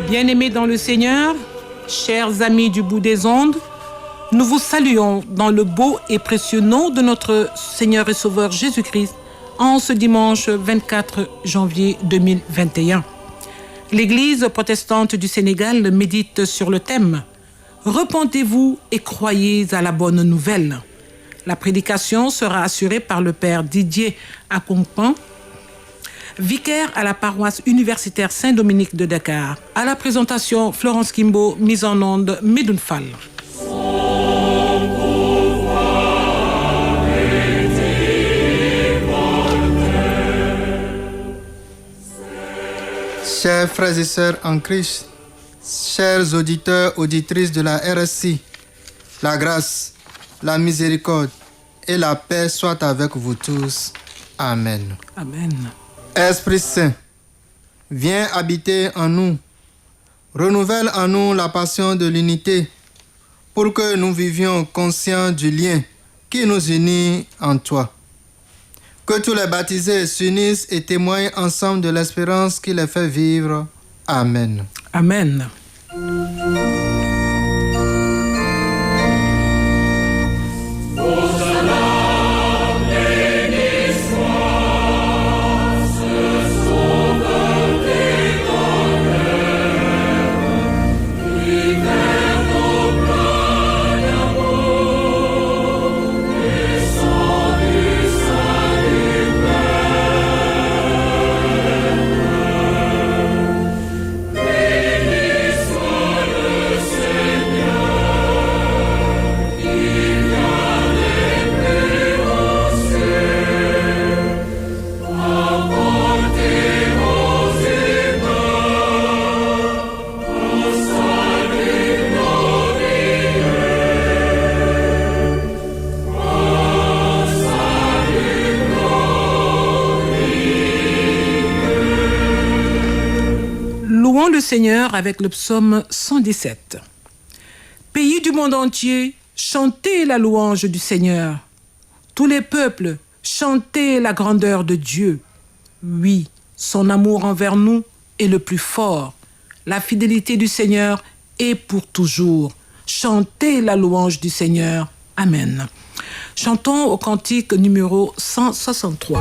Bien-aimés dans le Seigneur, chers amis du bout des ondes, nous vous saluons dans le beau et précieux nom de notre Seigneur et Sauveur Jésus-Christ en ce dimanche 24 janvier 2021. L'Église protestante du Sénégal médite sur le thème « Repentez-vous et croyez à la bonne nouvelle ». La prédication sera assurée par le Père Didier Akonkpan, vicaire à la paroisse universitaire Saint-Dominique de Dakar. À la présentation, Florence Kimbo, mise en onde, Medoune Fall. Chers frères et sœurs en Christ, chers auditeurs, auditrices de la RSI, la grâce, la miséricorde et la paix soient avec vous tous. Amen. Amen. Esprit Saint, viens habiter en nous. Renouvelle en nous la passion de l'unité pour que nous vivions conscients du lien qui nous unit en toi. Que tous les baptisés s'unissent et témoignent ensemble de l'espérance qui les fait vivre. Amen. Amen. Louons le Seigneur avec le psaume 117. Pays du monde entier, chantez la louange du Seigneur. Tous les peuples, chantez la grandeur de Dieu. Oui, son amour envers nous est le plus fort. La fidélité du Seigneur est pour toujours. Chantez la louange du Seigneur. Amen. Chantons au cantique numéro 163.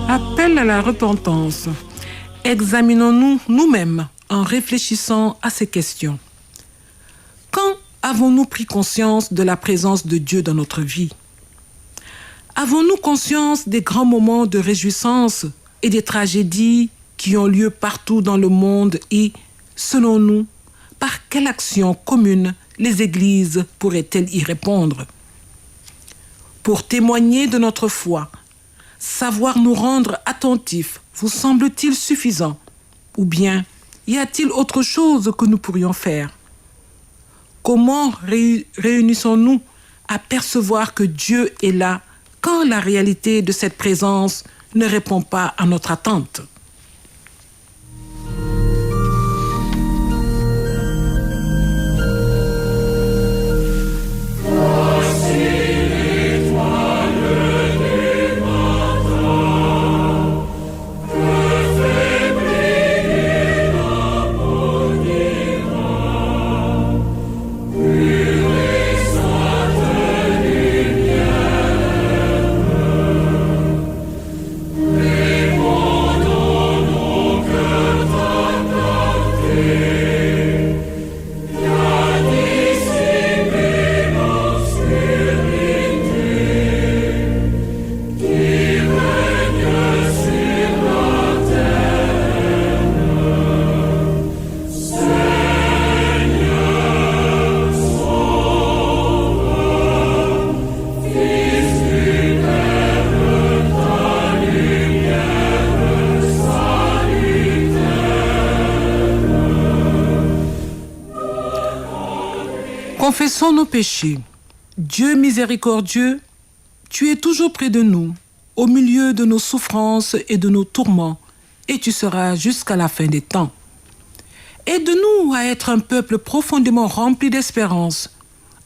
Appel à la repentance. Examinons-nous nous-mêmes en réfléchissant à ces questions. Quand avons-nous pris conscience de la présence de Dieu dans notre vie? Avons-nous conscience des grands moments de réjouissance et des tragédies qui ont lieu partout dans le monde et, selon nous, par quelle action commune les églises pourraient-elles y répondre? Pour témoigner de notre foi, savoir nous rendre attentifs vous semble-t-il suffisant? Ou bien y a-t-il autre chose que nous pourrions faire? Comment réunissons-nous à percevoir que Dieu est là quand la réalité de cette présence ne répond pas à notre attente? Répondons Confessons nos péchés. Dieu miséricordieux, tu es toujours près de nous, au milieu de nos souffrances et de nos tourments, et tu seras jusqu'à la fin des temps. Aide-nous à être un peuple profondément rempli d'espérance,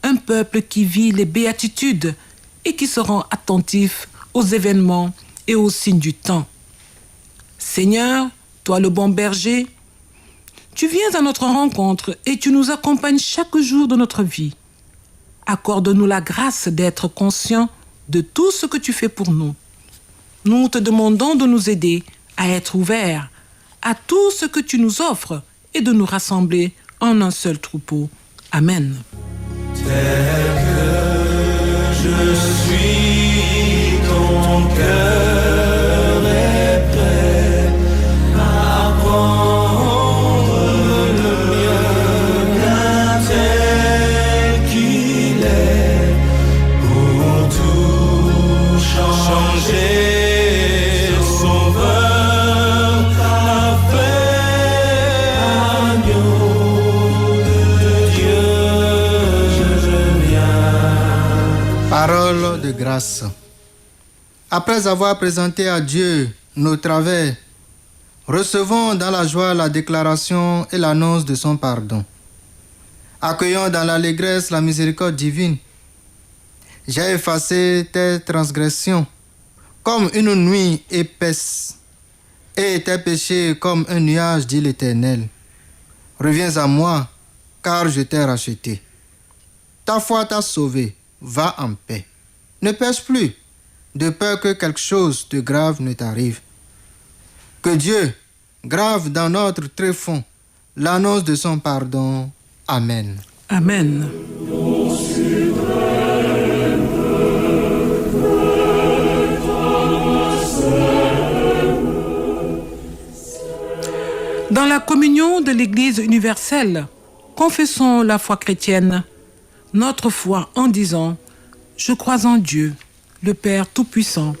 un peuple qui vit les béatitudes et qui se rend attentif aux événements et aux signes du temps. Seigneur, toi le bon berger, tu viens à notre rencontre et tu nous accompagnes chaque jour de notre vie. Accorde-nous la grâce d'être conscients de tout ce que tu fais pour nous. Nous te demandons de nous aider à être ouverts à tout ce que tu nous offres et de nous rassembler en un seul troupeau. Amen. Tel que je suis, ton cœur est prêt à prendre le mien, bien tel qu'il est, pour tout changer. Sauveur, parfait agneau de Dieu, je viens. Parole de grâce. Après avoir présenté à Dieu nos travers, recevons dans la joie la déclaration et l'annonce de son pardon. Accueillons dans l'allégresse la miséricorde divine. J'ai effacé tes transgressions comme une nuit épaisse, et tes péchés comme un nuage, dit l'Éternel. Reviens à moi, car je t'ai racheté. Ta foi t'a sauvé, va en paix. Ne pêche plus, de peur que quelque chose de grave ne t'arrive. Que Dieu grave dans notre tréfonds l'annonce de son pardon. Amen. Amen. Dans la communion de l'Église universelle, confessons la foi chrétienne, notre foi en disant « Je crois en Dieu, le Père Tout-Puissant,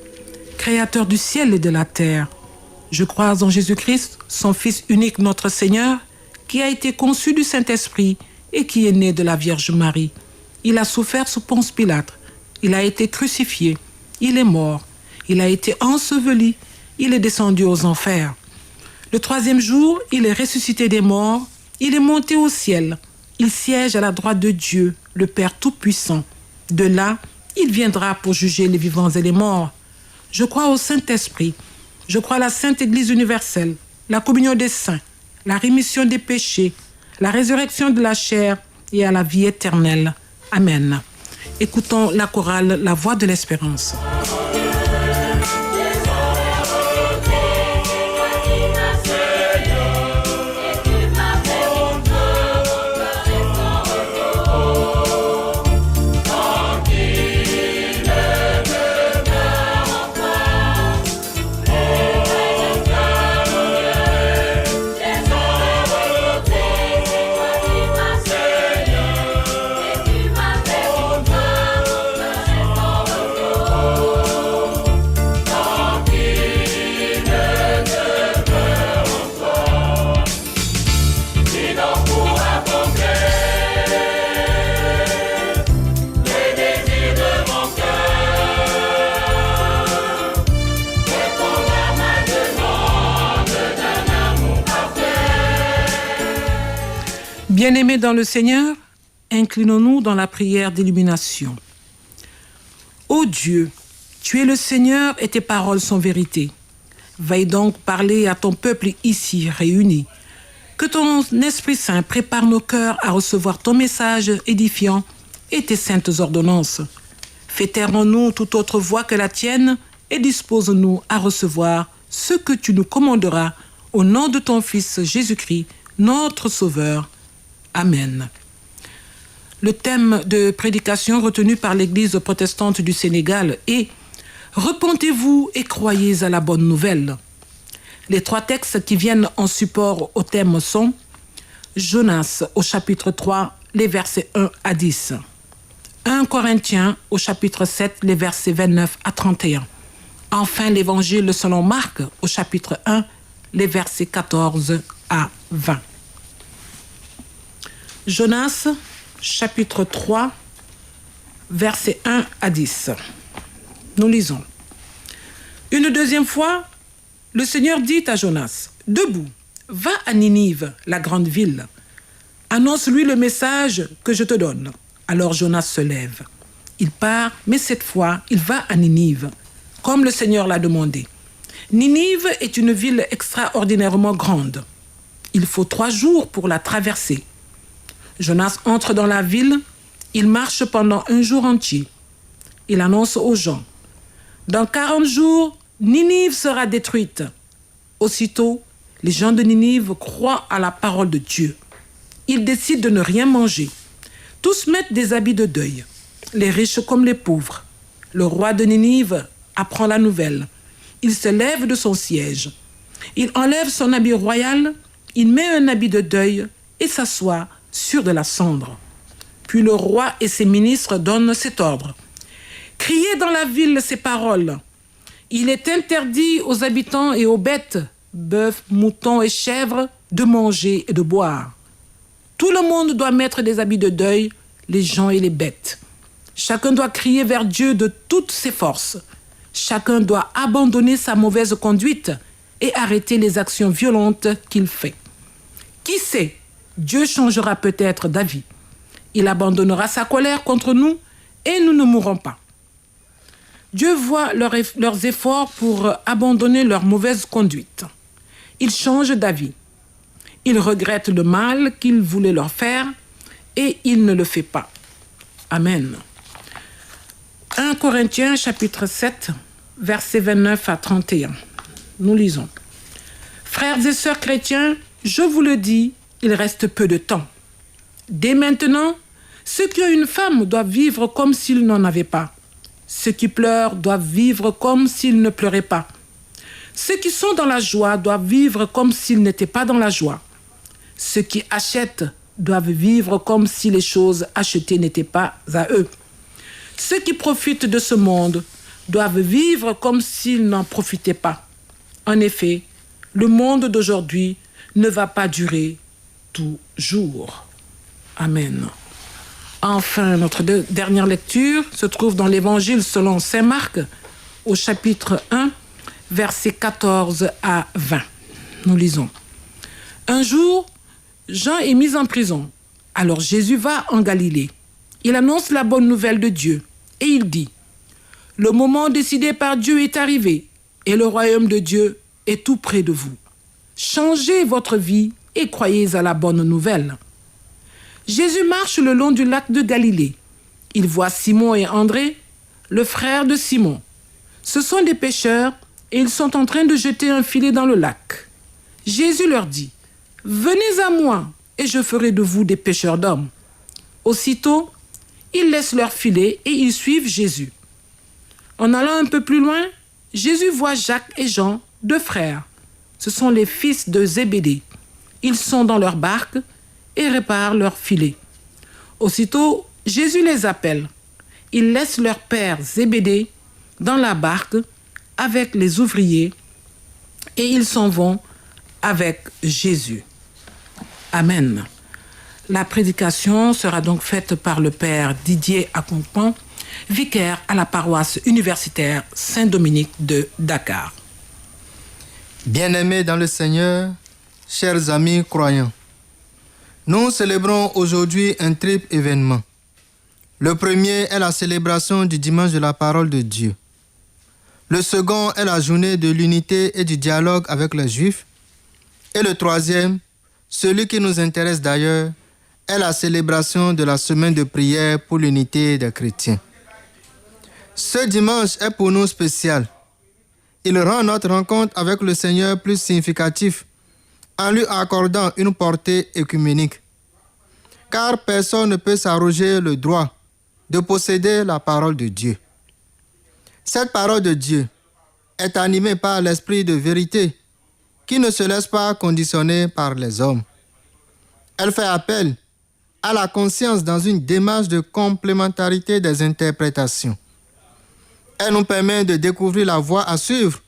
Créateur du ciel et de la terre. Je crois en Jésus-Christ, son Fils unique, notre Seigneur, qui a été conçu du Saint-Esprit et qui est né de la Vierge Marie. Il a souffert sous Ponce Pilate, il a été crucifié, il est mort, il a été enseveli, il est descendu aux enfers. Le troisième jour, il est ressuscité des morts, il est monté au ciel. Il siège à la droite de Dieu, le Père Tout-Puissant. De là, il viendra pour juger les vivants et les morts. Je crois au Saint-Esprit. Je crois à la Sainte Église universelle, la communion des saints, la rémission des péchés, la résurrection de la chair et à la vie éternelle. Amen. Écoutons la chorale La Voix de l'Espérance. Bien-aimés dans le Seigneur, inclinons-nous dans la prière d'illumination. Ô Dieu, tu es le Seigneur et tes paroles sont vérité. Veille donc parler à ton peuple ici réuni. Que ton Esprit Saint prépare nos cœurs à recevoir ton message édifiant et tes saintes ordonnances. Fais taire en nous toute autre voix que la tienne et dispose-nous à recevoir ce que tu nous commanderas au nom de ton Fils Jésus-Christ, notre Sauveur. Amen. Le thème de prédication retenu par l'Église protestante du Sénégal est « Repentez-vous et croyez à la bonne nouvelle ». Les trois textes qui viennent en support au thème sont Jonas au chapitre 3, les versets 1 à 10. 1 Corinthiens au chapitre 7, les versets 29 à 31. Enfin, l'Évangile selon Marc au chapitre 1, les versets 14 à 20. Jonas, chapitre 3, versets 1 à 10. Nous lisons. Une deuxième fois, le Seigneur dit à Jonas, « Debout, va à Ninive, la grande ville. Annonce-lui le message que je te donne. » Alors Jonas se lève. Il part, mais cette fois, il va à Ninive, comme le Seigneur l'a demandé. Ninive est une ville extraordinairement grande. Il faut 3 jours pour la traverser. Jonas entre dans la ville, il marche pendant 1 jour entier. Il annonce aux gens, « Dans 40 jours, Ninive sera détruite. » Aussitôt, les gens de Ninive croient à la parole de Dieu. Ils décident de ne rien manger. Tous mettent des habits de deuil, les riches comme les pauvres. Le roi de Ninive apprend la nouvelle. Il se lève de son siège. Il enlève son habit royal, il met un habit de deuil et s'assoit sur de la cendre. Puis le roi et ses ministres donnent cet ordre. « Criez dans la ville ces paroles. Il est interdit aux habitants et aux bêtes, bœufs, moutons et chèvres, de manger et de boire. Tout le monde doit mettre des habits de deuil, les gens et les bêtes. Chacun doit crier vers Dieu de toutes ses forces. Chacun doit abandonner sa mauvaise conduite et arrêter les actions violentes qu'il fait. Qui sait, Dieu changera peut-être d'avis. Il abandonnera sa colère contre nous et nous ne mourrons pas. Dieu voit leurs efforts pour abandonner leur mauvaise conduite. Il change d'avis. Il regrette le mal qu'il voulait leur faire et il ne le fait pas. Amen. 1 Corinthiens chapitre 7, versets 29 à 31. Nous lisons. Frères et sœurs chrétiens, je vous le dis, il reste peu de temps. Dès maintenant, ceux qui ont une femme doivent vivre comme s'ils n'en avaient pas. Ceux qui pleurent doivent vivre comme s'ils ne pleuraient pas. Ceux qui sont dans la joie doivent vivre comme s'ils n'étaient pas dans la joie. Ceux qui achètent doivent vivre comme si les choses achetées n'étaient pas à eux. Ceux qui profitent de ce monde doivent vivre comme s'ils n'en profitaient pas. En effet, le monde d'aujourd'hui ne va pas durer toujours. Amen. Enfin, notre dernière lecture se trouve dans l'Évangile selon saint Marc, au chapitre 1, versets 14 à 20. Nous lisons. Un jour, Jean est mis en prison. Alors Jésus va en Galilée. Il annonce la bonne nouvelle de Dieu et il dit « Le moment décidé par Dieu est arrivé et le royaume de Dieu est tout près de vous. Changez votre vie et croyez à la bonne nouvelle. » Jésus marche le long du lac de Galilée. Il voit Simon et André, le frère de Simon. Ce sont des pêcheurs et ils sont en train de jeter un filet dans le lac. Jésus leur dit « Venez à moi et je ferai de vous des pêcheurs d'hommes. » Aussitôt, ils laissent leur filet et ils suivent Jésus. En allant un peu plus loin, Jésus voit Jacques et Jean, 2 frères. Ce sont les fils de Zébédée. Ils sont dans leur barque et réparent leur filet. Aussitôt, Jésus les appelle. Ils laissent leur père Zébédée dans la barque avec les ouvriers et ils s'en vont avec Jésus. Amen. La prédication sera donc faite par le père Didier Accompagn, vicaire à la paroisse universitaire Saint-Dominique de Dakar. Bien-aimés dans le Seigneur, chers amis croyants, nous célébrons aujourd'hui un triple événement. Le premier est la célébration du dimanche de la parole de Dieu. Le second est la journée de l'unité et du dialogue avec les Juifs. Et le troisième, celui qui nous intéresse d'ailleurs, est la célébration de la semaine de prière pour l'unité des chrétiens. Ce dimanche est pour nous spécial. Il rend notre rencontre avec le Seigneur plus significatif en lui accordant une portée œcuménique. Car personne ne peut s'arroger le droit de posséder la parole de Dieu. Cette parole de Dieu est animée par l'esprit de vérité qui ne se laisse pas conditionner par les hommes. Elle fait appel à la conscience dans une démarche de complémentarité des interprétations. Elle nous permet de découvrir la voie à suivre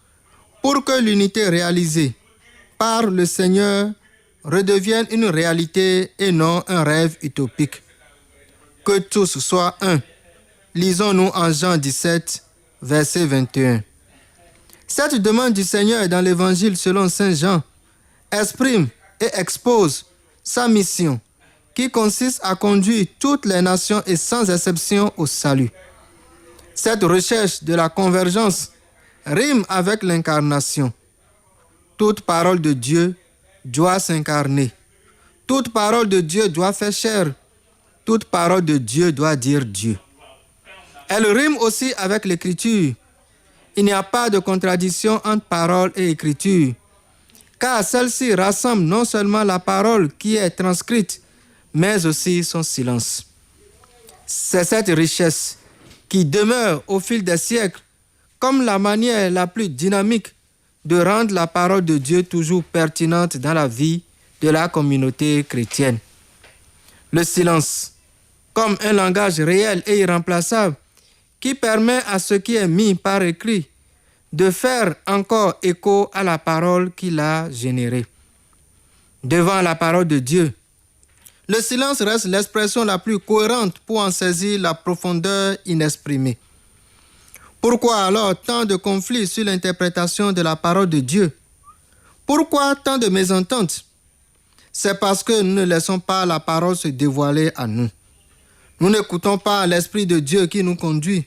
pour que l'unité réalisée par le Seigneur redevienne une réalité et non un rêve utopique. que tous soient un. Lisons-nous en Jean 17, verset 21. Cette demande du Seigneur dans l'Évangile selon Saint Jean exprime et expose sa mission qui consiste à conduire toutes les nations et sans exception au salut. Cette recherche de la convergence rime avec l'incarnation. Toute parole de Dieu doit s'incarner. Toute parole de Dieu doit faire chair. Toute parole de Dieu doit dire Dieu. Elle rime aussi avec l'écriture. Il n'y a pas de contradiction entre parole et écriture, car celle-ci rassemble non seulement la parole qui est transcrite, mais aussi son silence. C'est cette richesse qui demeure au fil des siècles comme la manière la plus dynamique de rendre la parole de Dieu toujours pertinente dans la vie de la communauté chrétienne. Le silence, comme un langage réel et irremplaçable, qui permet à ce qui est mis par écrit de faire encore écho à la parole qui l'a générée. Devant la parole de Dieu, le silence reste l'expression la plus cohérente pour en saisir la profondeur inexprimée. Pourquoi alors tant de conflits sur l'interprétation de la parole de Dieu? Pourquoi tant de mésententes? C'est parce que nous ne laissons pas la parole se dévoiler à nous. Nous n'écoutons pas l'Esprit de Dieu qui nous conduit.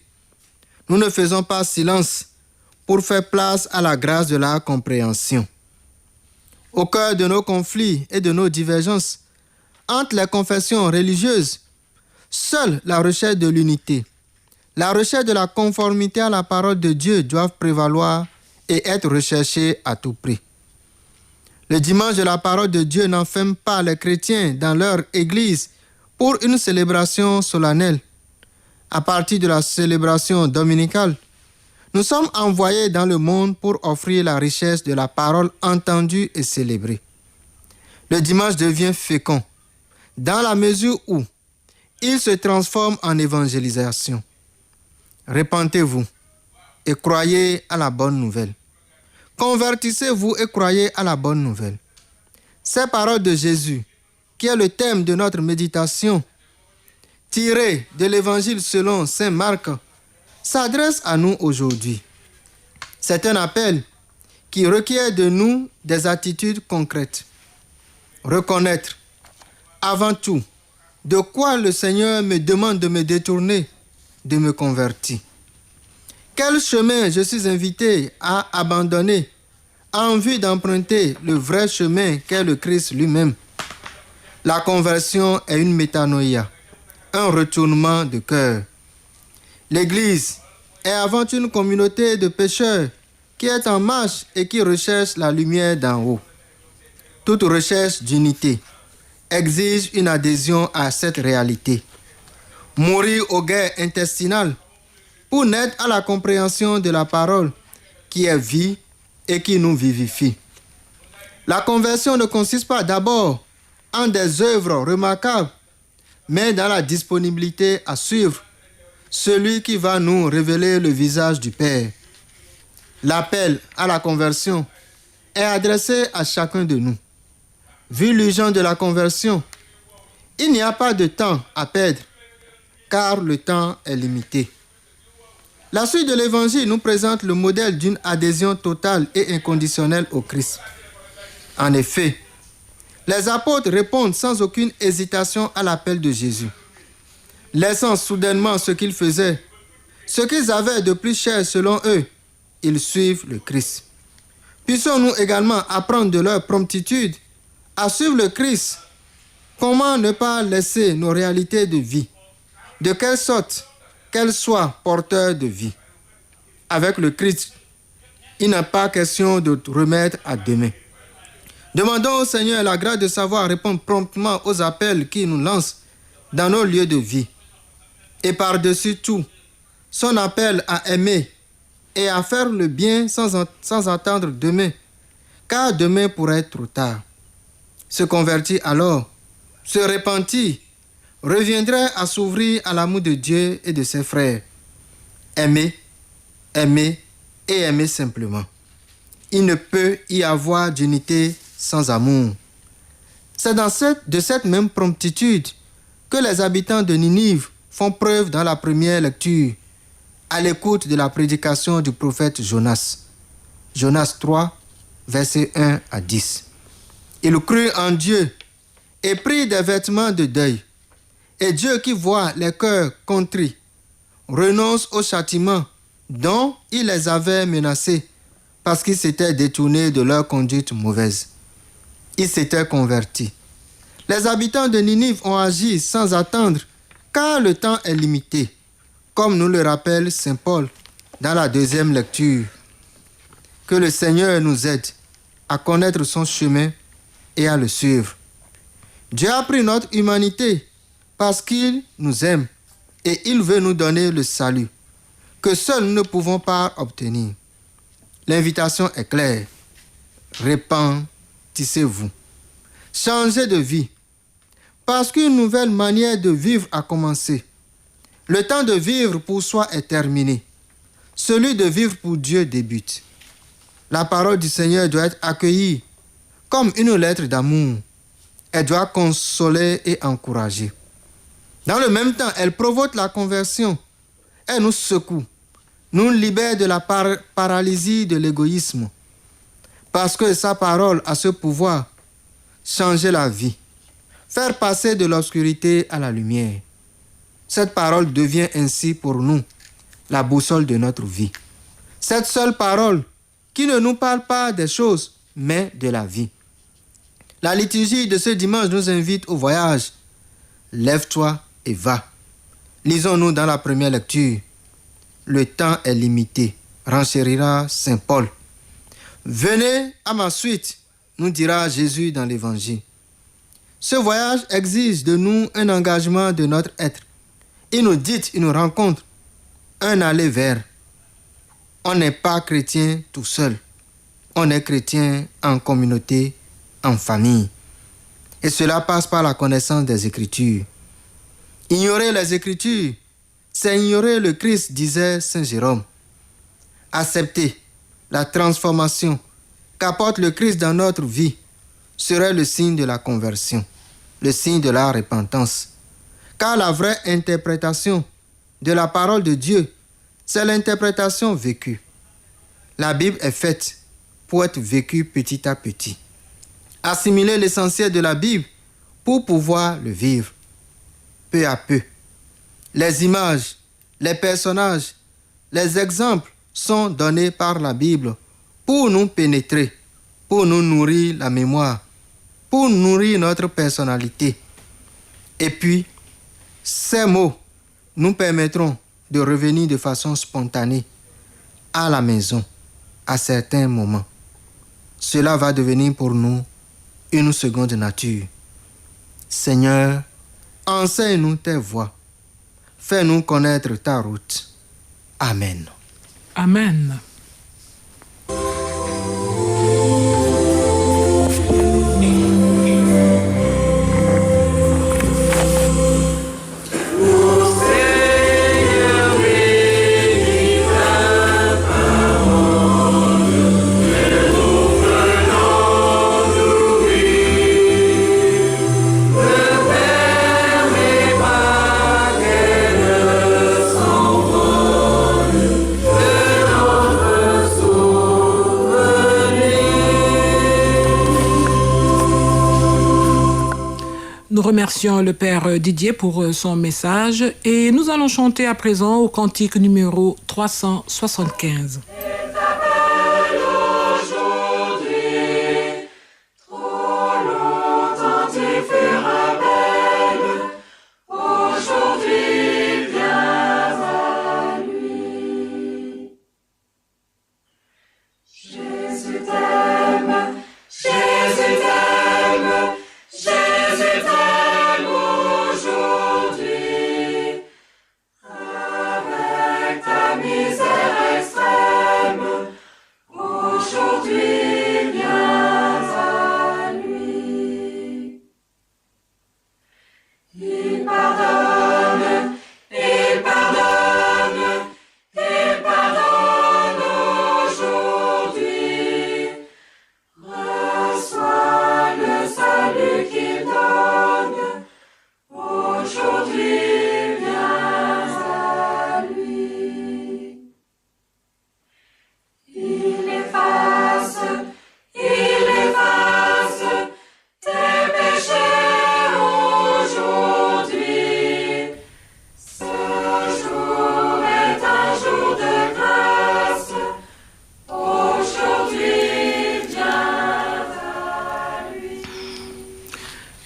Nous ne faisons pas silence pour faire place à la grâce de la compréhension. Au cœur de nos conflits et de nos divergences, entre les confessions religieuses, seule la recherche de l'unité, la recherche de la conformité à la parole de Dieu doivent prévaloir et être recherchées à tout prix. Le dimanche de la parole de Dieu n'enferme pas les chrétiens dans leur église pour une célébration solennelle. À partir de la célébration dominicale, nous sommes envoyés dans le monde pour offrir la richesse de la parole entendue et célébrée. Le dimanche devient fécond dans la mesure où il se transforme en évangélisation. Répentez-vous et croyez à la bonne nouvelle. Convertissez-vous et croyez à la bonne nouvelle. Ces paroles de Jésus, qui est le thème de notre méditation, tirées de l'Évangile selon saint Marc, s'adressent à nous aujourd'hui. C'est un appel qui requiert de nous des attitudes concrètes. Reconnaître, avant tout, de quoi le Seigneur me demande de me détourner, de me convertir. Quel chemin je suis invité à abandonner en vue d'emprunter le vrai chemin qu'est le Christ lui-même. La conversion est une métanoïa, un retournement de cœur. L'Église est avant tout une communauté de pécheurs qui est en marche et qui recherche la lumière d'en haut. Toute recherche d'unité exige une adhésion à cette réalité. Mourir aux guerres intestinales pour naître à la compréhension de la parole qui est vie et qui nous vivifie. La conversion ne consiste pas d'abord en des œuvres remarquables, mais dans la disponibilité à suivre celui qui va nous révéler le visage du Père. L'appel à la conversion est adressé à chacun de nous. Vu l'urgence de la conversion, il n'y a pas de temps à perdre, car le temps est limité. La suite de l'Évangile nous présente le modèle d'une adhésion totale et inconditionnelle au Christ. En effet, les apôtres répondent sans aucune hésitation à l'appel de Jésus. Laissant soudainement ce qu'ils faisaient, ce qu'ils avaient de plus cher selon eux, ils suivent le Christ. Puissions-nous également apprendre de leur promptitude à suivre le Christ. Comment ne pas laisser nos réalités de vie, de quelle sorte qu'elles soient porteurs de vie. Avec le Christ, il n'est pas question de remettre à demain. Demandons au Seigneur la grâce de savoir répondre promptement aux appels qu'il nous lance dans nos lieux de vie. Et par-dessus tout, son appel à aimer et à faire le bien sans attendre demain, car demain pourrait être trop tard. Se convertir alors, se repentir, reviendrait à s'ouvrir à l'amour de Dieu et de ses frères. Aimer, aimer et aimer simplement. Il ne peut y avoir d'unité sans amour. C'est de cette même promptitude que les habitants de Ninive font preuve dans la première lecture à l'écoute de la prédication du prophète Jonas. Jonas 3, versets 1 à 10. Il crut en Dieu et prit des vêtements de deuil. Et Dieu qui voit les cœurs contrits renonce au châtiment dont il les avait menacés parce qu'ils s'étaient détournés de leur conduite mauvaise. Ils s'étaient convertis. Les habitants de Ninive ont agi sans attendre, car le temps est limité, comme nous le rappelle saint Paul dans la deuxième lecture. Que le Seigneur nous aide à connaître son chemin et à le suivre. Dieu a pris notre humanité parce qu'il nous aime et il veut nous donner le salut que seuls nous ne pouvons pas obtenir. L'invitation est claire. Repentissez-vous. Changez de vie parce qu'une nouvelle manière de vivre a commencé. Le temps de vivre pour soi est terminé. Celui de vivre pour Dieu débute. La parole du Seigneur doit être accueillie comme une lettre d'amour. Elle doit consoler et encourager. Dans le même temps, elle provoque la conversion. Elle nous secoue, nous libère de la paralysie de l'égoïsme. Parce que sa parole a ce pouvoir, changer la vie, faire passer de l'obscurité à la lumière. Cette parole devient ainsi pour nous la boussole de notre vie. Cette seule parole qui ne nous parle pas des choses, mais de la vie. La liturgie de ce dimanche nous invite au voyage. Lève-toi et va. Lisons-nous dans la première lecture. Le temps est limité, renchérira saint Paul. Venez à ma suite, nous dira Jésus dans l'Évangile. Ce voyage exige de nous un engagement de notre être. Il nous dit une rencontre, un aller vers. On n'est pas chrétien tout seul. On est chrétien en communauté, en famille. Et cela passe par la connaissance des Écritures. Ignorer les Écritures, c'est ignorer le Christ, disait saint Jérôme. Accepter la transformation qu'apporte le Christ dans notre vie serait le signe de la conversion, le signe de la repentance. Car la vraie interprétation de la parole de Dieu, c'est l'interprétation vécue. La Bible est faite pour être vécue petit à petit. Assimiler l'essentiel de la Bible pour pouvoir le vivre. Peu à peu, les images, les personnages, les exemples sont donnés par la Bible pour nous pénétrer, pour nous nourrir la mémoire, pour nourrir notre personnalité. Et puis, ces mots nous permettront de revenir de façon spontanée à la maison à certains moments. Cela va devenir pour nous une seconde nature. Seigneur, enseigne-nous tes voies. Fais-nous connaître ta route. Amen. Amen. Nous remercions le Père Didier pour son message et nous allons chanter à présent au cantique numéro 375. Misère extrême,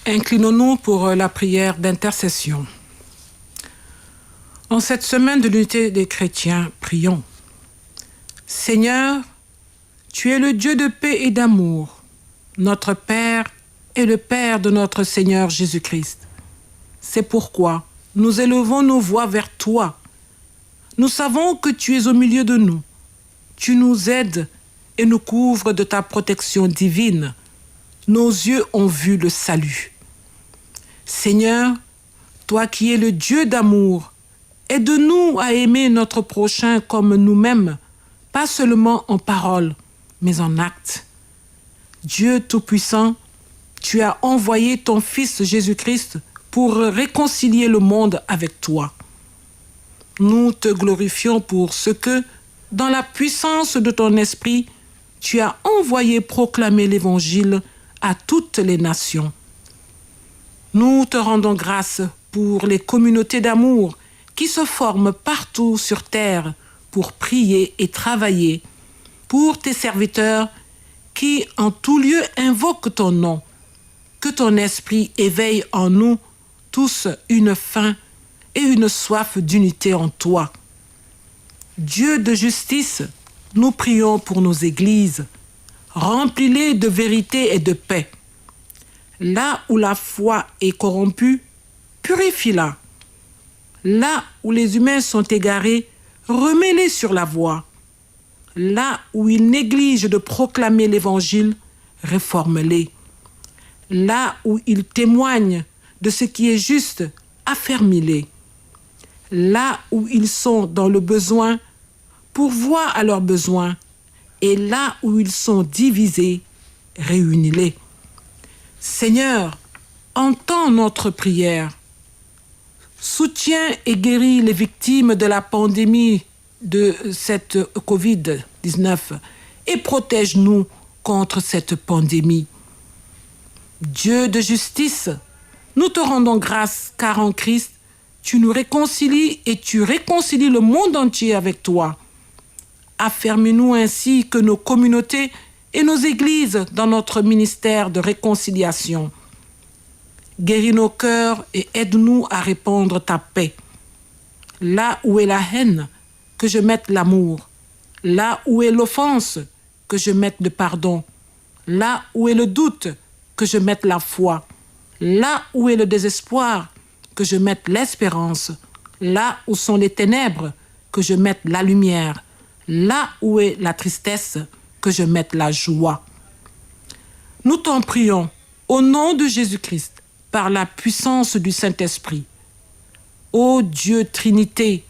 Inclinons-nous pour la prière d'intercession. En cette semaine de l'unité des chrétiens, prions. Seigneur, tu es le Dieu de paix et d'amour, notre Père et le Père de notre Seigneur Jésus-Christ. C'est pourquoi nous élevons nos voix vers toi. Nous savons que tu es au milieu de nous. Tu nous aides et nous couvres de ta protection divine. Nos yeux ont vu le salut. Seigneur, toi qui es le Dieu d'amour, aide-nous à aimer notre prochain comme nous-mêmes, pas seulement en parole, mais en acte. Dieu Tout-Puissant, tu as envoyé ton Fils Jésus-Christ pour réconcilier le monde avec toi. Nous te glorifions pour ce que, dans la puissance de ton esprit, tu as envoyé proclamer l'Évangile à toutes les nations. Nous te rendons grâce pour les communautés d'amour qui se forment partout sur terre pour prier et travailler, pour tes serviteurs qui en tout lieu invoquent ton nom. Que ton esprit éveille en nous tous une faim et une soif d'unité en toi. Dieu de justice, nous prions pour nos églises. Remplis-les de vérité et de paix. Là où la foi est corrompue, purifie-la. Là où les humains sont égarés, remets-les sur la voie. Là où ils négligent de proclamer l'Évangile, réforme-les. Là où ils témoignent de ce qui est juste, affermis-les. Là où ils sont dans le besoin, pourvois à leurs besoins. Et là où ils sont divisés, réunis-les. Seigneur, entends notre prière. Soutiens et guéris les victimes de la pandémie de cette Covid-19 et protège-nous contre cette pandémie. Dieu de justice, nous te rendons grâce car en Christ, tu nous réconcilies et tu réconcilies le monde entier avec toi. Affermis-nous ainsi que nos communautés et nos églises dans notre ministère de réconciliation. Guéris nos cœurs et aide-nous à répandre ta paix. Là où est la haine, que je mette l'amour. Là où est l'offense, que je mette le pardon. Là où est le doute, que je mette la foi. Là où est le désespoir, que je mette l'espérance. Là où sont les ténèbres, que je mette la lumière. Là où est la tristesse, que je mette la joie. Nous t'en prions, au nom de Jésus-Christ, par la puissance du Saint-Esprit. Ô Dieu Trinité,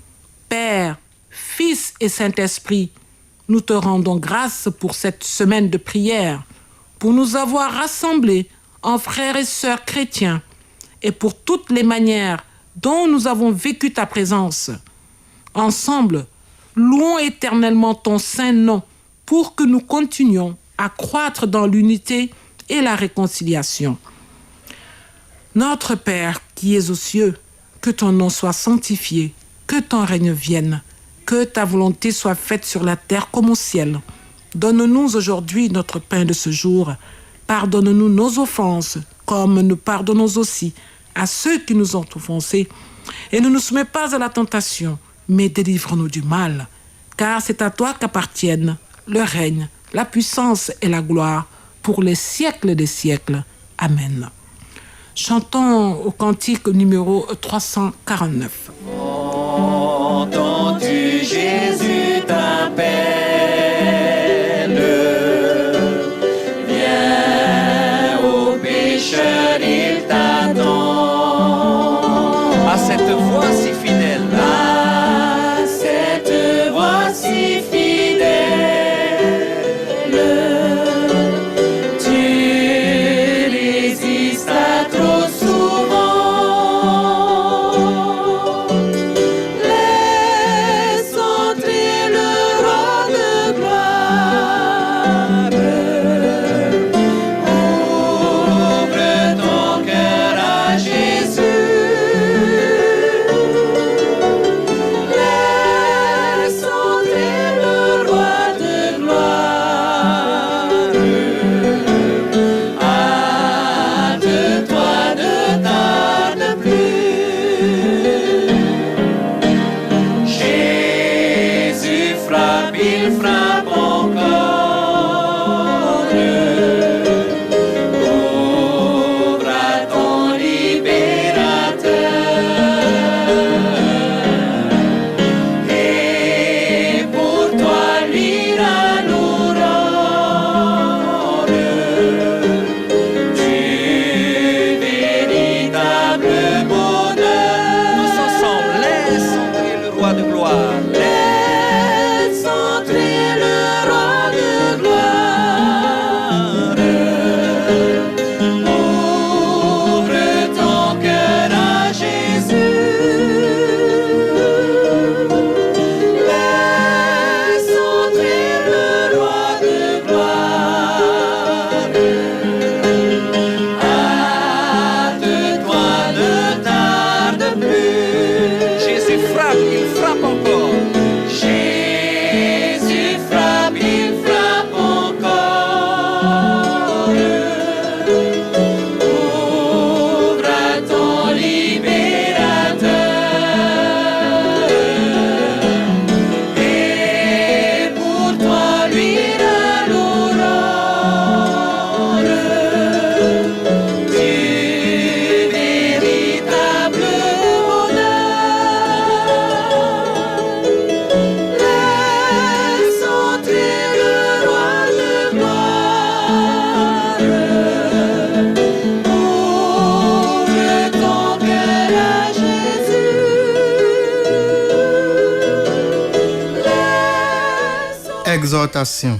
Père, Fils et Saint-Esprit, nous te rendons grâce pour cette semaine de prière, pour nous avoir rassemblés en frères et sœurs chrétiens et pour toutes les manières dont nous avons vécu ta présence. Ensemble, louons éternellement ton saint nom pour que nous continuions à croître dans l'unité et la réconciliation. Notre Père qui es aux cieux, que ton nom soit sanctifié, que ton règne vienne, que ta volonté soit faite sur la terre comme au ciel. Donne-nous aujourd'hui notre pain de ce jour. Pardonne-nous nos offenses, comme nous pardonnons aussi à ceux qui nous ont offensés. Et ne nous soumets pas à la tentation, mais délivre-nous du mal. Car c'est à toi qu'appartiennent le règne, la puissance et la gloire pour les siècles des siècles. Amen. Chantons au cantique numéro 349. Entends-tu, Jésus t'appelle, viens au pécheur, il t'attend. À cette voix si fidèle, à cette voix si fidèle, tu résistes à trop souvent. Laisse entrer le roi Exhortation.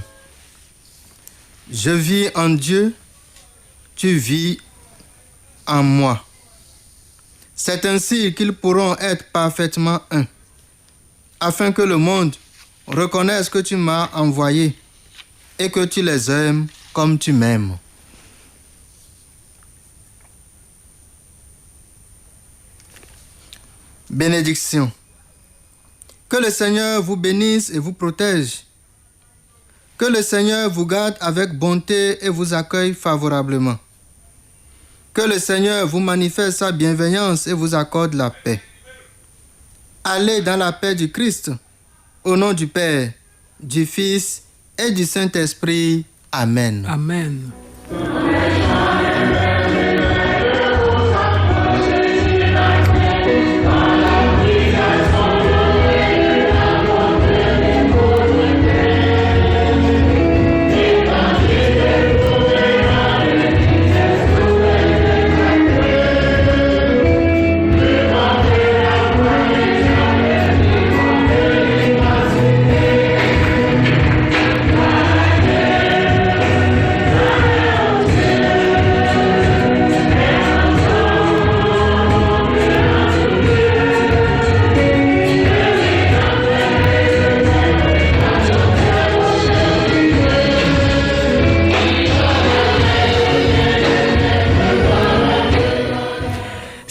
Je vis en Dieu, tu vis en moi. C'est ainsi qu'ils pourront être parfaitement un, afin que le monde reconnaisse que tu m'as envoyé et que tu les aimes comme tu m'aimes. Bénédiction. Que le Seigneur vous bénisse et vous protège. Que le Seigneur vous garde avec bonté et vous accueille favorablement. Que le Seigneur vous manifeste sa bienveillance et vous accorde la paix. Allez dans la paix du Christ, au nom du Père, du Fils et du Saint-Esprit. Amen. Amen.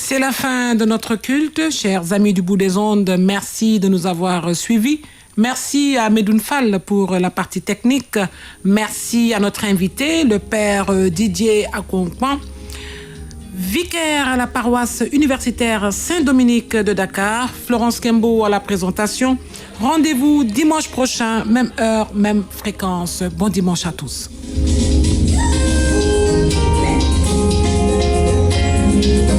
C'est la fin de notre culte. Chers amis du bout des ondes, merci de nous avoir suivis. Merci à Medoun Fall pour la partie technique. Merci à notre invité, le père Didier Akonkwan, vicaire à la paroisse universitaire Saint-Dominique de Dakar. Florence Kembo à la présentation. Rendez-vous dimanche prochain, même heure, même fréquence. Bon dimanche à tous. Thank you.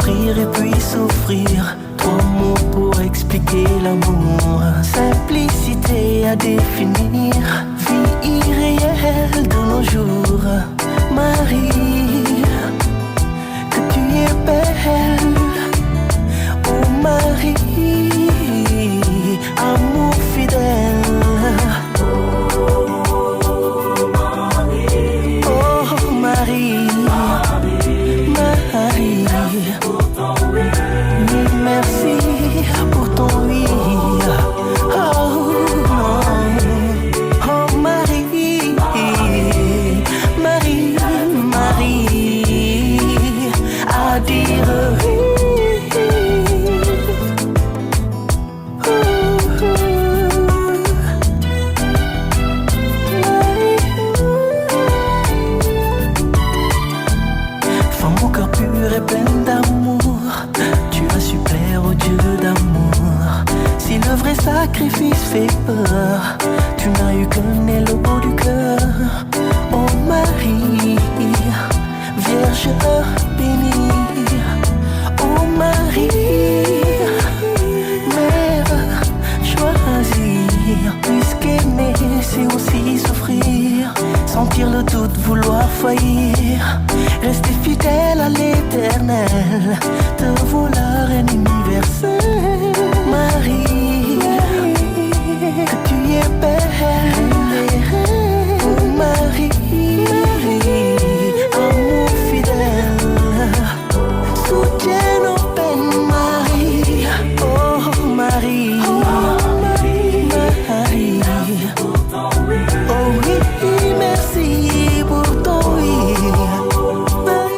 Offrir et puis souffrir, 3 mots pour expliquer l'amour. Simplicité à définir, vie irréelle de nos jours. Marie, que tu es belle. Oh Marie, amour fidèle. Oh Marie, Marie, mille merci pour ton oui. Oh non, oh Marie, Marie, Marie, à dire oui. Femme au cœur pur et pleine d'amour, tu as su plaire au Dieu d'amour. Si le vrai sacrifice fait peur, tu n'as eu qu'un élo du cœur. Oh Marie, Vierge bénie. Oh Marie, Mère choisie. Puisqu'aimer c'est aussi souffrir, sentir le doute, vouloir faillir, rester fidèle à l'éternel, te voilà reine universelle. Marie, que tu es belle.